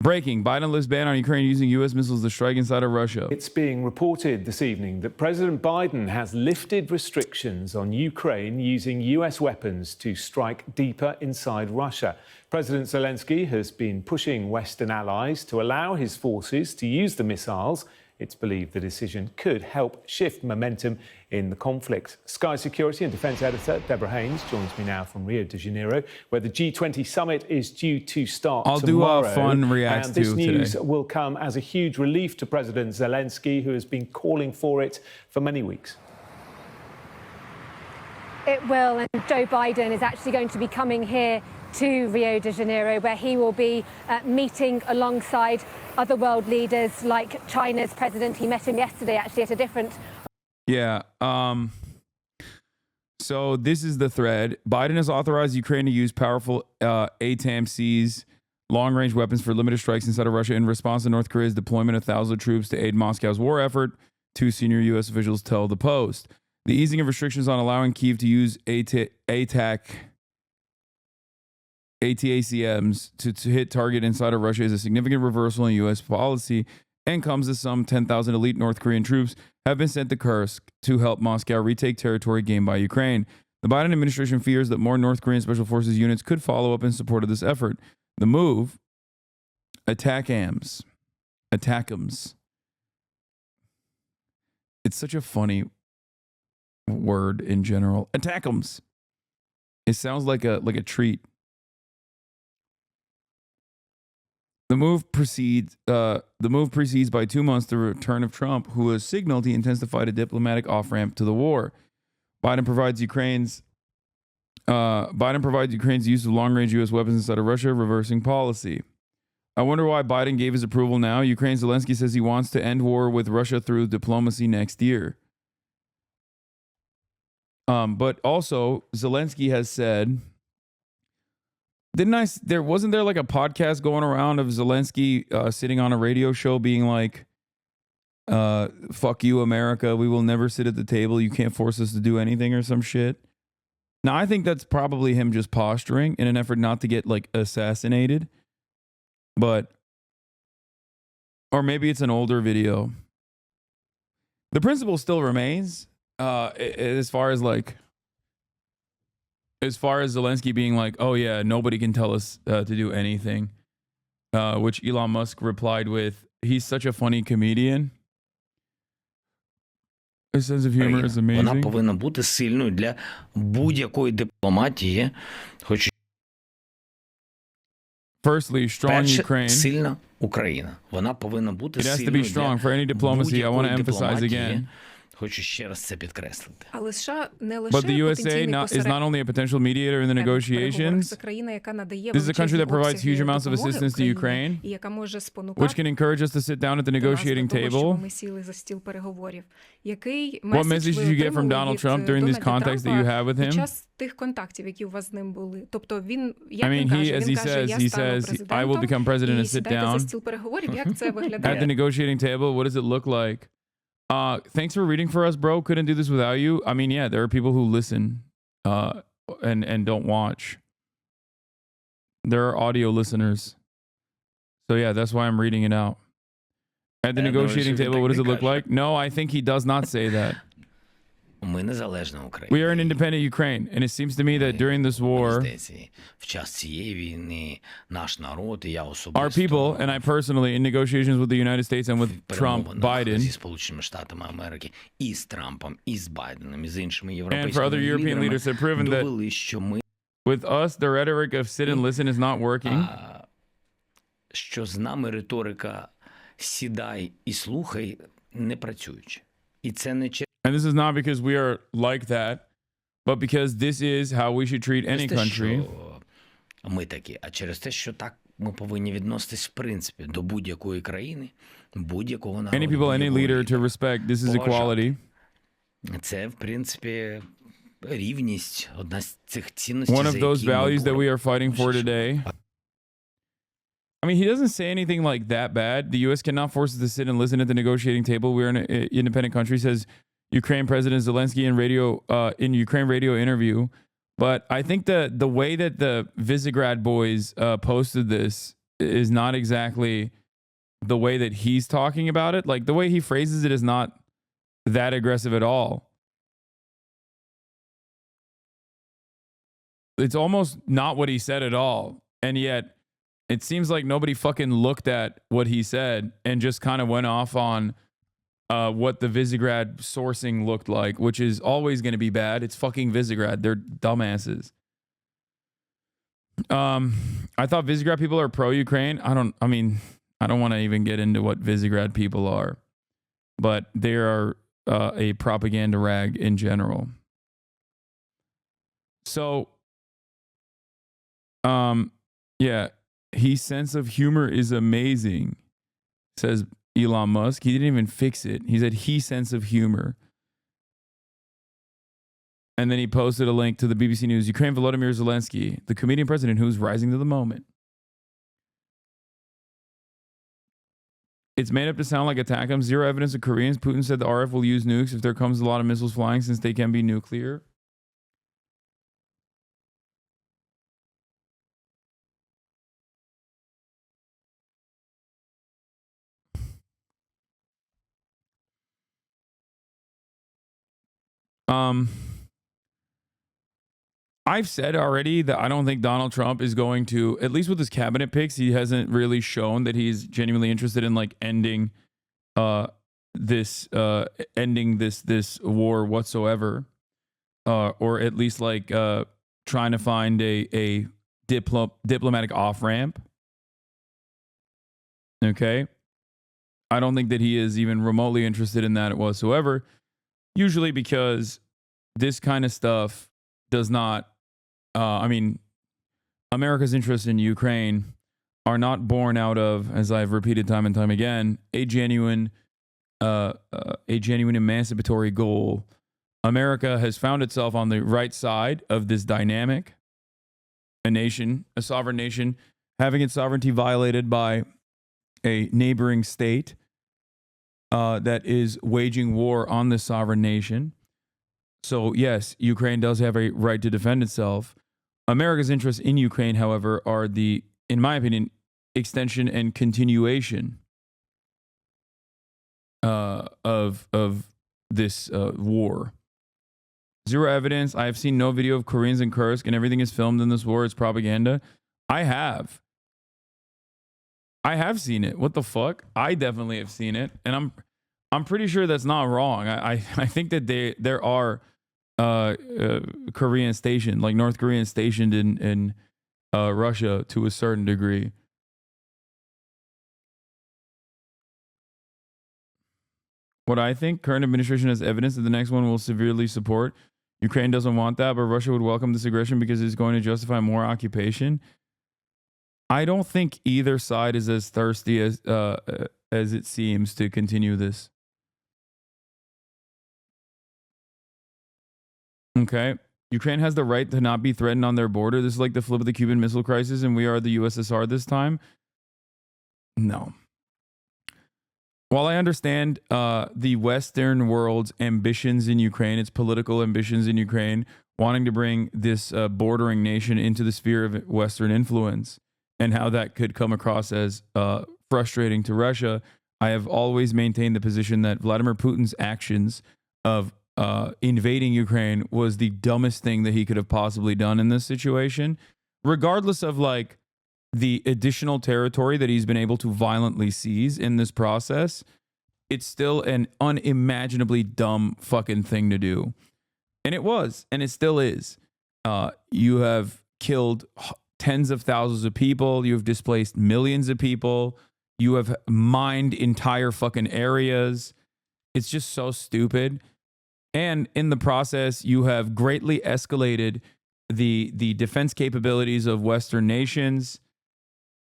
Breaking. Biden lifts ban on Ukraine using U.S. missiles to strike inside of Russia. It's being reported this evening that President Biden has lifted restrictions on Ukraine using U.S. weapons to strike deeper inside Russia. President Zelensky has been pushing Western allies to allow his forces to use the missiles. It's believed the decision could help shift momentum in the conflict. Sky Security and Defence Editor Deborah Haynes joins me now from Rio de Janeiro, where the G20 summit is due to start tomorrow. I'll do a fun react and to this news today. will come as a huge relief to President Zelensky, who has been calling for it for many weeks. It will, and Joe Biden is actually going to be coming here to Rio de Janeiro, where he will be meeting alongside other world leaders like China's president. He met him yesterday, actually, at a different... Yeah. So this is the thread. Biden has authorized Ukraine to use powerful ATAMCs, long-range weapons for limited strikes inside of Russia in response to North Korea's deployment of thousands of troops to aid Moscow's war effort, two senior U.S. officials tell the Post. The easing of restrictions on allowing Kyiv to use ATACMs to hit target inside of Russia is a significant reversal in U.S. policy and comes as some 10,000 elite North Korean troops have been sent to Kursk to help Moscow retake territory gained by Ukraine. The Biden administration fears that more North Korean Special Forces units could follow up in support of this effort. The move, ATACMs. It's such a funny word in general. ATACMs. It sounds like a treat. The move precedes by 2 months the return of Trump, who has signaled he intends to fight a diplomatic off-ramp to the war. Biden provides Ukraine's use of long-range U.S. weapons inside of Russia, reversing policy. I wonder why Biden gave his approval now. Ukraine's Zelensky says he wants to end war with Russia through diplomacy next year. But also, Zelensky has said... wasn't there like a podcast going around of Zelensky sitting on a radio show being like, fuck you, America. We will never sit at the table. You can't force us to do anything or some shit. Now, I think that's probably him just posturing in an effort not to get like assassinated. Or maybe it's an older video. The principle still remains as far as Zelensky being like, oh yeah, nobody can tell us to do anything, which Elon Musk replied with, he's such a funny comedian. His sense of humor is amazing. Вона повинна бути сильною для будь-якої дипломатії. Firstly, strong Ukraine. Сильна Україна. Вона повинна бути сильною для будь-якої дипломатії. Хочу ще раз це підкреслити. But the USA is not only a potential mediator in the negotiations. This is a country that provides huge amounts of assistance to Ukraine, which can encourage us to sit down at the negotiating table. What message did you get from Donald Trump during this context that you have with him? I mean, as he says, I will become president and sit down at the negotiating table. What does it look like? Thanks for reading for us, bro. Couldn't do this without you. I mean, yeah, there are people who listen and don't watch. There are audio listeners. So yeah, that's why I'm reading it out. At the negotiating table, what does it look like? No, I think he does not say that. Ми незалежна Україна. We are an independent Ukraine, and it seems to me that during this war, в час цієї війни наш народ і я особисто our people, and I personally, in negotiations with the United States and with Trump, Biden, зі Сполученими Штатами Америки, і з Трампом, і з Байденом, і з іншими and for європейськими other European leaders have proven довели, що ми with us, the rhetoric of sit and listen is not working. Що з нами риторика сідай і слухай не працюючи. І це не And this is not because we are like that, but because this is how we should treat any country. Ми такі, а через те, що так ми повинні відноситись в принципі до будь-якої країни, будь-якого народу. Any people, any leader to respect. This is equality. Це, в принципі, рівність, одна з цих цінностей, One of those values that we are fighting for today. I mean, he doesn't say anything like that bad. The U.S. cannot force us to sit and listen at the negotiating table. We're an independent country, says Ukraine President Zelensky in Ukraine radio interview. But I think the way that the Visegrad boys posted this is not exactly the way that he's talking about it. Like the way he phrases it is not that aggressive at all. It's almost not what he said at all. And yet it seems like nobody fucking looked at what he said and just kind of went off on what the Visegrad sourcing looked like, which is always going to be bad. It's fucking Visegrad. They're dumbasses. I thought Visegrad people are pro-Ukraine. I don't want to even get into what Visegrad people are, but they are a propaganda rag in general. So, yeah, his sense of humor is amazing, says Elon Musk. He didn't even fix it. He said his sense of humor. And then he posted a link to the BBC News. Ukraine Volodymyr Zelensky, the comedian president who's rising to the moment. It's made up to sound like attack him. Zero evidence of Koreans. Putin said the RF will use nukes if there comes a lot of missiles flying since they can be nuclear. I've said already that I don't think Donald Trump is going to, at least with his cabinet picks, he hasn't really shown that he's genuinely interested in like ending this war whatsoever, or at least like trying to find a diplomatic off ramp. Okay, I don't think that he is even remotely interested in that whatsoever. Usually because this kind of stuff does not. America's interests in Ukraine are not born out of, as I've repeated time and time again, a genuine emancipatory goal. America has found itself on the right side of this dynamic. A sovereign nation, having its sovereignty violated by a neighboring state that is waging war on the sovereign nation. So yes, Ukraine does have a right to defend itself. America's interests in Ukraine, however, are in my opinion, extension and continuation of this war. Zero evidence. I have seen no video of Koreans in Kursk, and everything is filmed in this war. It's propaganda. I have seen it. What the fuck? I definitely have seen it, and I'm pretty sure that's not wrong. I think that there are Korean stationed, like North Korean stationed in Russia to a certain degree. What I think, current administration has evidence that the next one will severely support. Ukraine doesn't want that, but Russia would welcome this aggression because it's going to justify more occupation. I don't think either side is as thirsty as it seems to continue this. Okay. Ukraine has the right to not be threatened on their border. This is like the flip of the Cuban Missile Crisis, and we are the USSR this time. No. While I understand the Western world's ambitions in Ukraine, its political ambitions in Ukraine, wanting to bring this bordering nation into the sphere of Western influence, and how that could come across as frustrating to Russia, I have always maintained the position that Vladimir Putin's actions of invading Ukraine was the dumbest thing that he could have possibly done in this situation, regardless of like the additional territory that he's been able to violently seize in this process. It's still an unimaginably dumb fucking thing to do. And it was, and it still is. You have killed tens of thousands of people. You've displaced millions of people. You have mined entire fucking areas. It's just so stupid. And in the process, you have greatly escalated the defense capabilities of Western nations.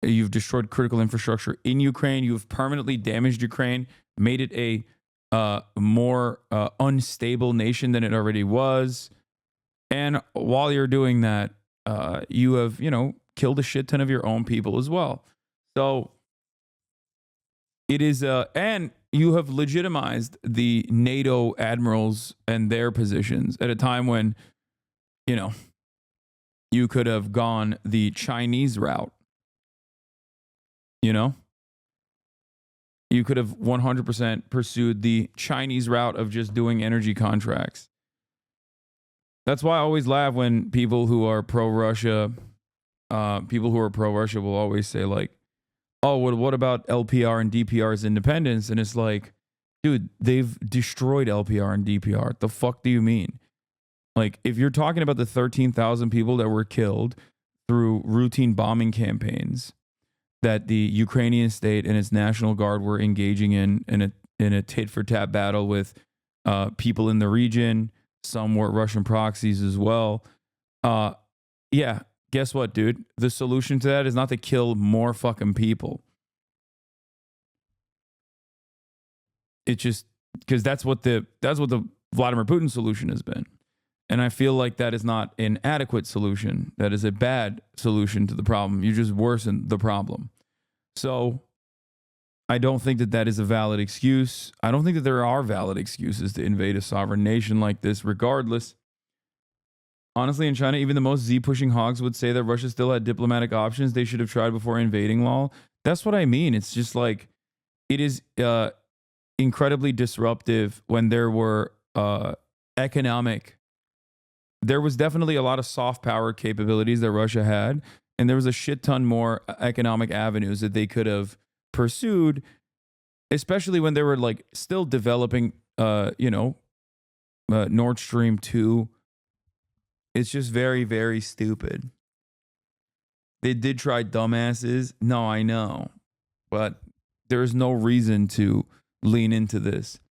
You've destroyed critical infrastructure in Ukraine. You've permanently damaged Ukraine, made it a more unstable nation than it already was. And while you're doing that, you have, killed a shit ton of your own people as well. So it is, and you have legitimized the NATO admirals and their positions at a time when, you could have gone the Chinese route. you know? You could have 100% pursued the Chinese route of just doing energy contracts. That's why I always laugh when people who are pro-Russia will always say like, oh, what about LPR and DPR's independence? And it's like, dude, they've destroyed LPR and DPR. The fuck do you mean? Like, if you're talking about the 13,000 people that were killed through routine bombing campaigns that the Ukrainian state and its National Guard were engaging in a tit-for-tat battle with people in the region, some were Russian proxies as well. Yeah, guess what, dude? The solution to that is not to kill more fucking people. It's just because that's what the Vladimir Putin solution has been. And I feel like that is not an adequate solution. That is a bad solution to the problem. You just worsen the problem. So I don't think that is a valid excuse. I don't think that there are valid excuses to invade a sovereign nation like this, regardless. Honestly, in China, even the most Z-pushing hogs would say that Russia still had diplomatic options they should have tried before invading lol. That's what I mean. It's just like, it is incredibly disruptive when there were there was definitely a lot of soft power capabilities that Russia had, and there was a shit ton more economic avenues that they could have pursued, especially when they were like still developing, Nord Stream 2. It's just very, very stupid. They did try dumbasses. No, I know, but there is no reason to lean into this.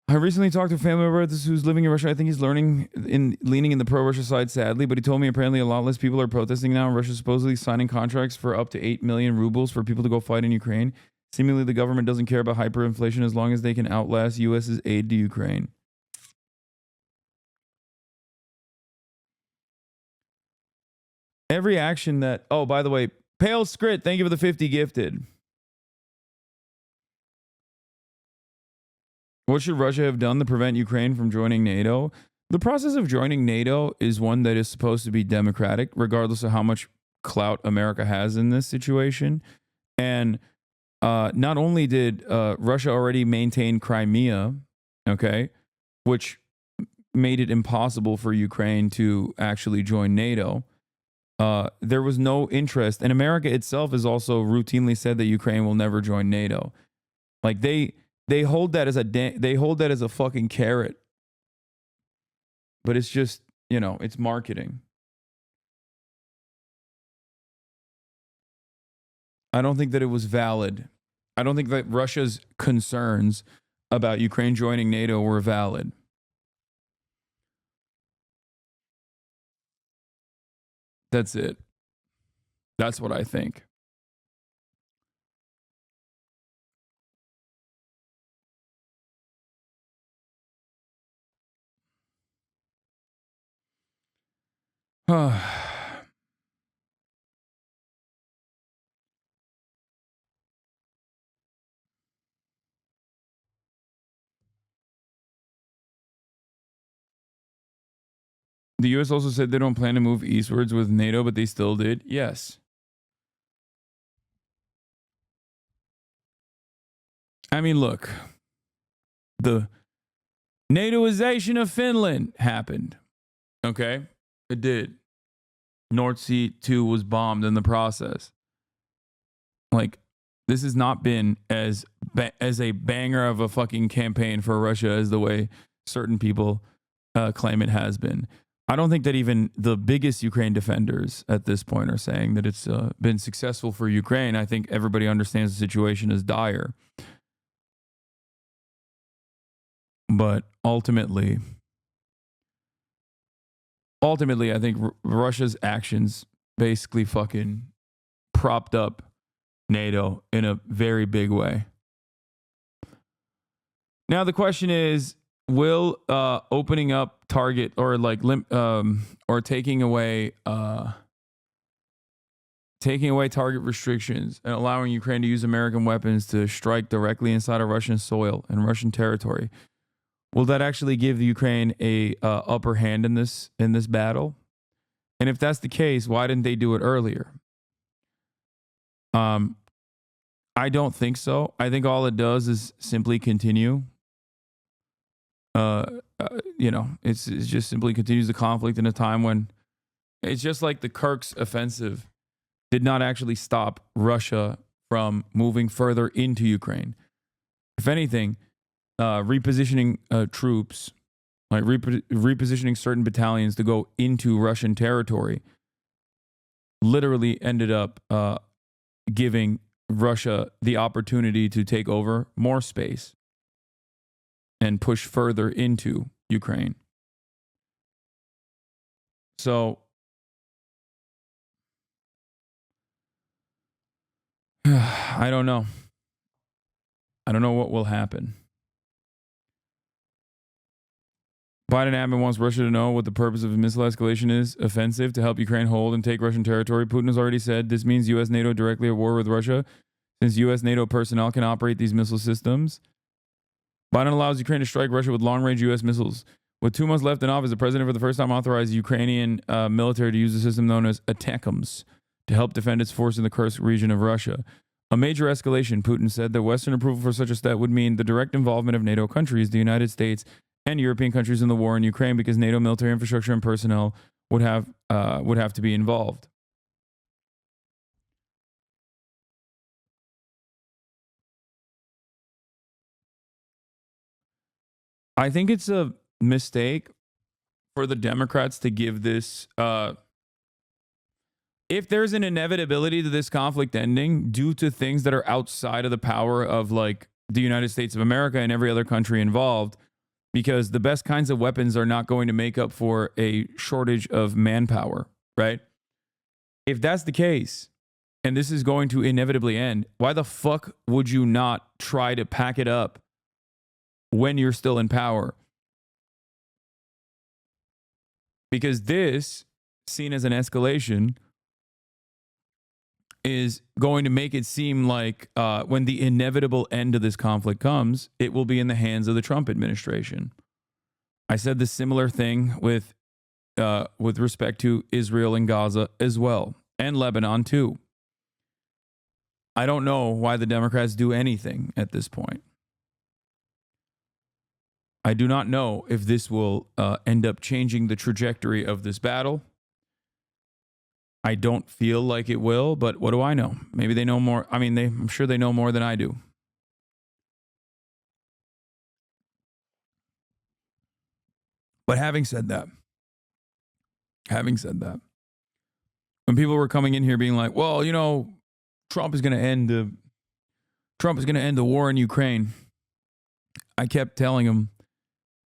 I recently talked to a family member who's living in Russia. I think he's leaning in the pro-Russia side, sadly, but he told me apparently a lot less people are protesting now. Russia's supposedly signing contracts for up to 8 million rubles for people to go fight in Ukraine. Seemingly, the government doesn't care about hyperinflation as long as they can outlast U.S.'s aid to Ukraine. Every action that... Oh, by the way, Pale Scrit, thank you for the 50 gifted. What should Russia have done to prevent Ukraine from joining NATO? The process of joining NATO is one that is supposed to be democratic, regardless of how much clout America has in this situation. And not only did Russia already maintain Crimea, okay, which made it impossible for Ukraine to actually join NATO, there was no interest. And America itself has also routinely said that Ukraine will never join NATO. Like they hold that as a fucking carrot. But it's just, it's marketing. I don't think that it was valid. I don't think that Russia's concerns about Ukraine joining NATO were valid. That's it. That's what I think. The U.S. also said they don't plan to move eastwards with NATO, but they still did. Yes. I mean, look, the NATOization of Finland happened. Okay? It did. North Sea 2 was bombed in the process. Like, this has not been as a banger of a fucking campaign for Russia as the way certain people claim it has been. I don't think that even the biggest Ukraine defenders at this point are saying that it's been successful for Ukraine. I think everybody understands the situation is dire. But ultimately, I think Russia's actions basically fucking propped up NATO in a very big way. Now the question is, will opening up target or or taking away target restrictions and allowing Ukraine to use American weapons to strike directly inside of Russian soil and Russian territory, will that actually give Ukraine a upper hand in this battle? And if that's the case, why didn't they do it earlier? I don't think so. I think all it does is simply continue. It's just simply continues the conflict in a time when it's just like the Kirk's offensive did not actually stop Russia from moving further into Ukraine. If anything, repositioning troops, like repositioning certain battalions to go into Russian territory, literally ended up giving Russia the opportunity to take over more space and push further into Ukraine. So I don't know. I don't know what will happen. Biden admin wants Russia to know what the purpose of missile escalation is. Offensive to help Ukraine hold and take Russian territory. Putin has already said this means U.S. NATO directly at war with Russia since U.S. NATO personnel can operate these missile systems. Biden allows Ukraine to strike Russia with long-range U.S. missiles. With 2 months left in office, the president for the first time authorized Ukrainian military to use a system known as ATACMS to help defend its force in the Kursk region of Russia. A major escalation, Putin said that Western approval for such a step would mean the direct involvement of NATO countries, the United States, and European countries in the war in Ukraine because NATO military infrastructure and personnel would have to be involved. I think it's a mistake for the Democrats to give this. If there's an inevitability to this conflict ending due to things that are outside of the power of like the United States of America and every other country involved, because the best kinds of weapons are not going to make up for a shortage of manpower, right? If that's the case, and this is going to inevitably end, why the fuck would you not try to pack it up when you're still in power? Because this, seen as an escalation, is going to make it seem like when the inevitable end of this conflict comes, it will be in the hands of the Trump administration. I said the similar thing with respect to Israel and Gaza as well, and Lebanon too. I don't know why the Democrats do anything at this point. I do not know if this will end up changing the trajectory of this battle. I don't feel like it will, but what do I know? Maybe they know more. I mean, I'm sure they know more than I do. But having said that, when people were coming in here being like, well, you know, Trump is going to end the war in Ukraine, I kept telling them,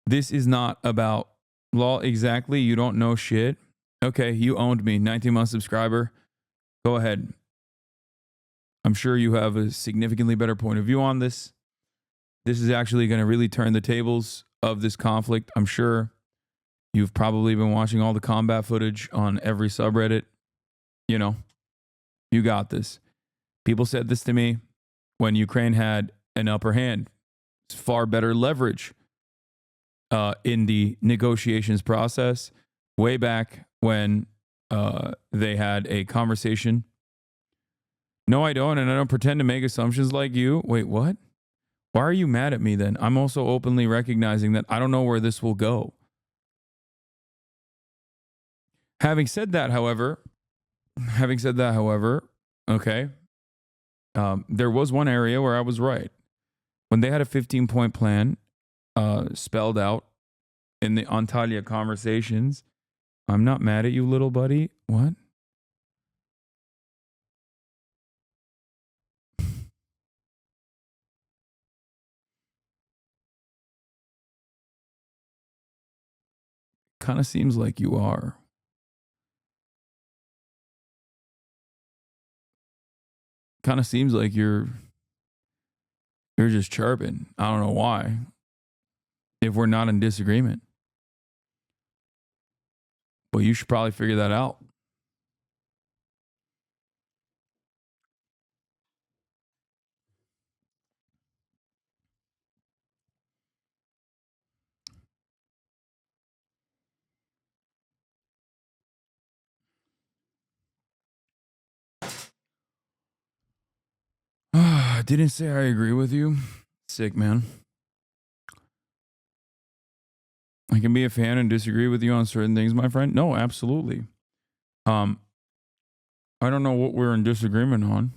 this is not about law. Exactly. You don't know shit. Okay, you owned me, 19-month subscriber. Go ahead. I'm sure you have a significantly better point of view on this. This is actually going to really turn the tables of this conflict. I'm sure you've probably been watching all the combat footage on every subreddit. You know, you got this. People said this to me when Ukraine had an upper hand. It's far better leverage in the negotiations process way back when they had a conversation. No, I don't. And I don't pretend to make assumptions like you. Wait, what? Why are you mad at me then? I'm also openly recognizing that I don't know where this will go. Having said that, however, okay, there was one area where I was right. When they had a 15-point plan spelled out in the Antalya conversations, I'm not mad at you, little buddy. What? Kind of seems like you are. Kind of seems like you're just chirping. I don't know why. If we're not in disagreement. Well, you should probably figure that out. Didn't say I agree with you. Sick, man. I can be a fan and disagree with you on certain things, my friend. No, absolutely. I don't know what we're in disagreement on.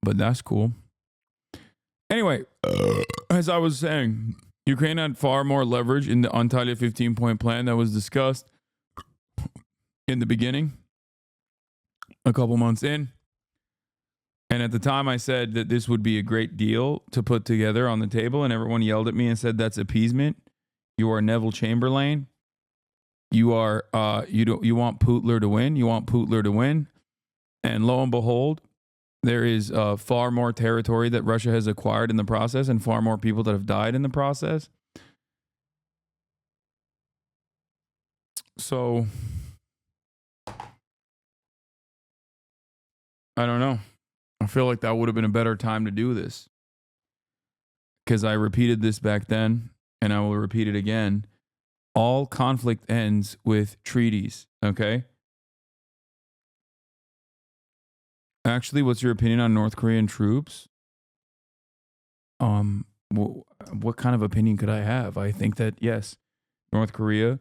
But that's cool. Anyway, as I was saying, Ukraine had far more leverage in the Antalya 15-point plan that was discussed in the beginning, a couple months in. And at the time, I said that this would be a great deal to put together on the table, and everyone yelled at me and said, that's appeasement. You are Neville Chamberlain. You are, you want Putler to win. You want Putler to win. And lo and behold, there is far more territory that Russia has acquired in the process and far more people that have died in the process. So, I don't know. I feel like that would have been a better time to do this. Because I repeated this back then, and I will repeat it again. All conflict ends with treaties, okay? Actually, what's your opinion on North Korean troops? What kind of opinion could I have? I think that yes, North Korea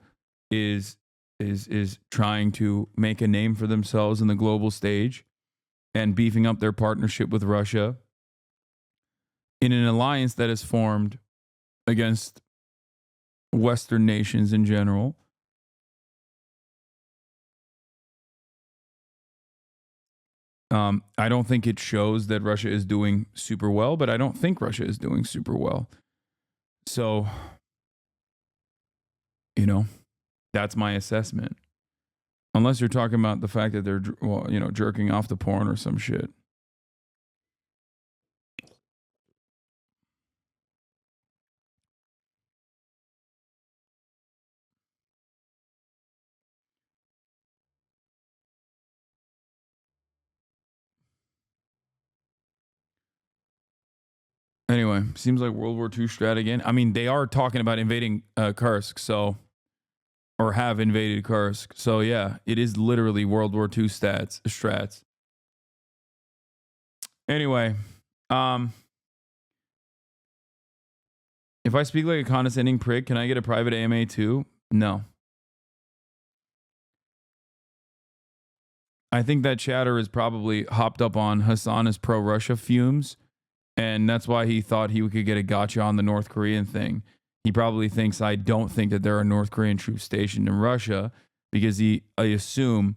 is trying to make a name for themselves in the global stage and beefing up their partnership with Russia in an alliance that is formed against Western nations in general. I don't think it shows that Russia is doing super well, but I don't think Russia is doing super well. So, you know, that's my assessment. Unless you're talking about the fact that they're, well, you know, jerking off the porn or some shit. Anyway, seems like World War II strat again. I mean, they are talking about invading Kursk, so, or have invaded Kursk. So yeah, it is literally World War II strats. Anyway, if I speak like a condescending prick, can I get a private AMA too? No. I think that chatter is probably hopped up on Hasan as pro-Russia fumes. And that's why he thought he could get a gotcha on the North Korean thing. He probably thinks I don't think that there are North Korean troops stationed in Russia because I assume,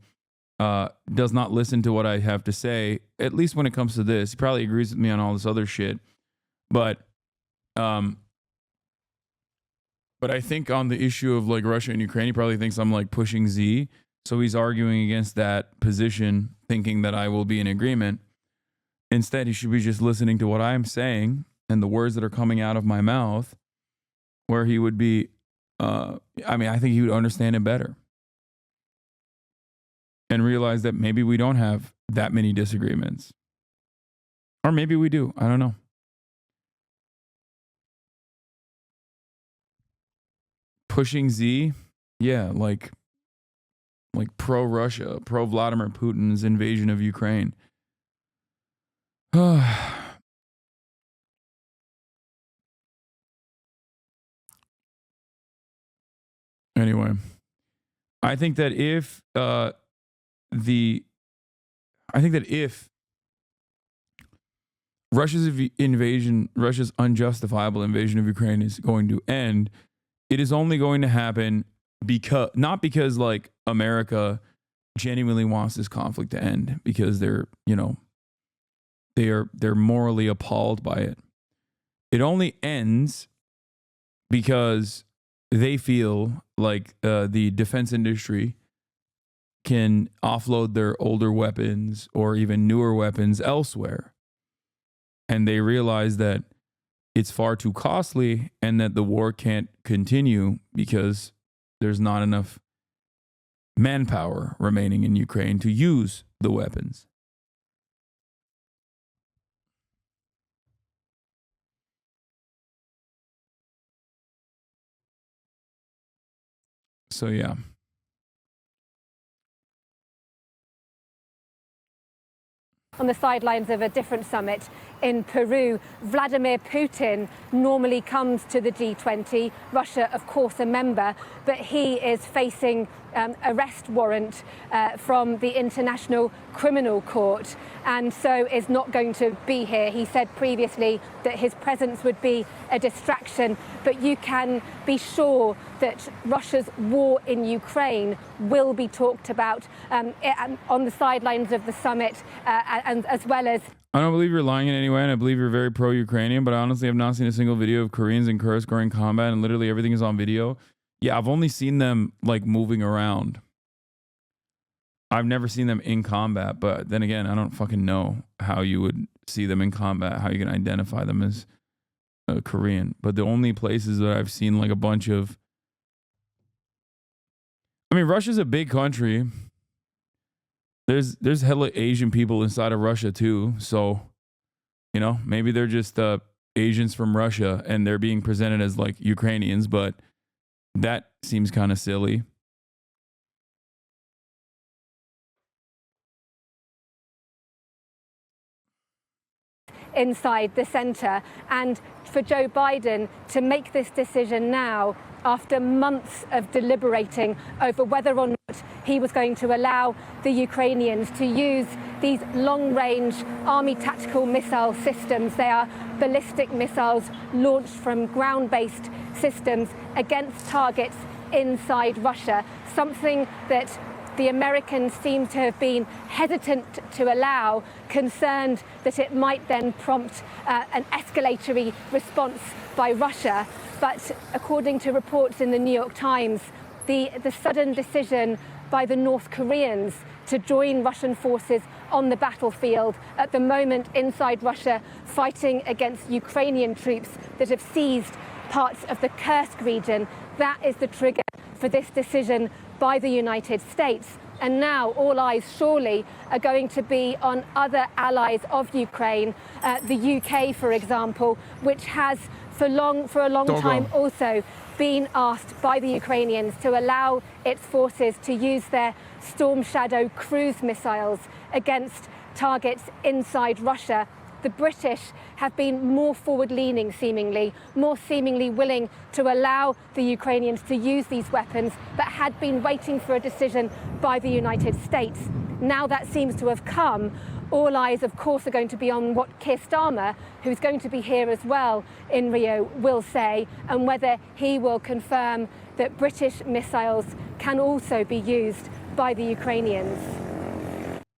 does not listen to what I have to say, at least when it comes to this. He probably agrees with me on all this other shit. But I think on the issue of like Russia and Ukraine, he probably thinks I'm like pushing Z. So he's arguing against that position, thinking that I will be in agreement. Instead, he should be just listening to what I'm saying and the words that are coming out of my mouth, where he would be, I think he would understand it better and realize that maybe we don't have that many disagreements. Or maybe we do. I don't know. Pushing Z, yeah, like pro-Russia, pro-Vladimir Putin's invasion of Ukraine. Anyway, I think that if Russia's unjustifiable invasion of Ukraine is going to end, it is only going to happen not because like America genuinely wants this conflict to end, because they're morally appalled by it. It only ends because they feel like the defense industry can offload their older weapons or even newer weapons elsewhere. And they realize that it's far too costly and that the war can't continue because there's not enough manpower remaining in Ukraine to use the weapons. So yeah, on the sidelines of a different summit in Peru. Vladimir Putin normally comes to the G20, Russia, of course, a member, but he is facing arrest warrant from the International Criminal Court and so is not going to be here. He said previously that his presence would be a distraction, but you can be sure that Russia's war in Ukraine will be talked about on the sidelines of the summit, and as well as... I don't believe you're lying in any way, and I believe you're very pro-Ukrainian, but I honestly have not seen a single video of Koreans in Kursk or in combat, and literally everything is on video. Yeah, I've only seen them like moving around. I've never seen them in combat, but then again, I don't fucking know how you would see them in combat, how you can identify them as Korean. But the only places that I've seen like a bunch of... I mean, Russia's a big country. There's hella Asian people inside of Russia too. So, you know, maybe they're just Asians from Russia and they're being presented as like Ukrainians, but that seems kind of silly. Inside the centre, and for Joe Biden to make this decision now after months of deliberating over whether or not he was going to allow the Ukrainians to use these long-range army tactical missile systems. They are ballistic missiles launched from ground-based systems against targets inside Russia, something that the Americans seem to have been hesitant to allow, concerned that it might then prompt an escalatory response by Russia. But according to reports in the New York Times, the sudden decision by the North Koreans to join Russian forces on the battlefield at the moment inside Russia, fighting against Ukrainian troops that have seized parts of the Kursk region, that is the trigger for this decision by the United States. And now all eyes surely are going to be on other allies of Ukraine, the UK, for example, which has for a long time also been asked by the Ukrainians to allow its forces to use their Storm Shadow cruise missiles against targets inside Russia. The British have been more forward-leaning, more seemingly willing to allow the Ukrainians to use these weapons, but had been waiting for a decision by the United States. Now that seems to have come. All eyes, of course, are going to be on what Keir Starmer, who's going to be here as well in Rio, will say, and whether he will confirm that British missiles can also be used by the Ukrainians.